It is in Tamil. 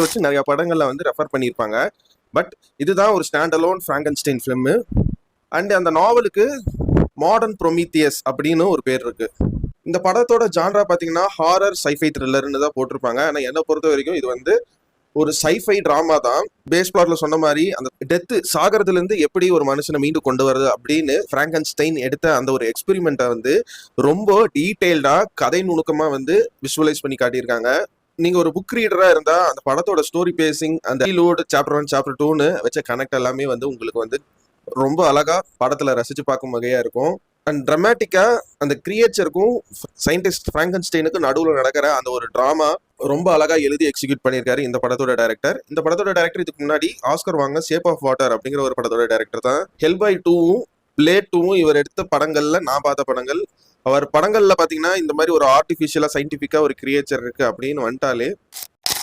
வச்சு நிறைய படங்கள்ல வந்து ரெஃபர் பண்ணியிருப்பாங்க. பட் இதுதான் ஒரு stand alone Frankenstein film. And அந்த நாவலுக்கு மாடர்ன் ப்ரொமீத்தியஸ் அப்படின்னு ஒரு பேர் இருக்கு. இந்த படத்தோட ஜான்ரா பார்த்தீங்கன்னா ஹாரர் சைஃபை த்ரில்லர்னு தான் போட்டிருப்பாங்க. ஆனால் என்னை பொறுத்த வரைக்கும் இது வந்து ஒரு சைஃபை டிராமா தான். பேஸ் பிளாட்ல சொன்ன மாதிரி அந்த டெத்து சாகிறதுல இருந்து எப்படி ஒரு மனுஷனை மீண்டு கொண்டு வருது அப்படின்னு பிராங்கன்ஸ்டைன் எடுத்த அந்த ஒரு எக்ஸ்பெரிமெண்ட்டை வந்து ரொம்ப டீடைல்டா கதை நுணுக்கமா வந்து விஷுவலைஸ் பண்ணி காட்டியிருக்காங்க. நீங்க ஒரு புக் ரீடரா இருந்தா அந்த படத்தோட ஸ்டோரி பேசிங், அந்த லோட் சாப்டர் 1 சாப்டர் 2ன்னு வச்ச கனெக்ட் எல்லாமே வந்து உங்களுக்கு வந்து ரொம்ப அழகா படத்துல ரசிச்சு பார்க்கும் வகையா இருக்கும். அண்ட் ட்ராமாட்டிக்கா அந்த கிரியேச்சருக்கும் சயின்டிஸ்ட் பிராங்கன்ஸ்டைனுக்கு நடுவில் நடக்கிற அந்த ஒரு டிராமா ரொம்ப அழகா எழுதி எக்ஸிக்யூட் பண்ணியிருக்காரு இந்த படத்தோட டைரக்டர். இந்த படத்தோட டைரக்டர் இதுக்கு முன்னாடி ஆஸ்கர் வாங்க ஷேப் ஆஃப் வாட்டர் அப்படிங்கிற ஒரு படத்தோட டைரக்டர் தான். ஹெல்பாய் 2வும் பிளேட் 2வும் இவர் எடுத்த படங்கள்ல நான் பார்த்த படங்கள். அவர் படங்கள்ல பாத்தீங்கன்னா இந்த மாதிரி ஒரு ஆர்டிபிஷியலா சயின்டிபிக்கா ஒரு கிரியேச்சர் இருக்கு அப்படின்னு வந்துட்டாலே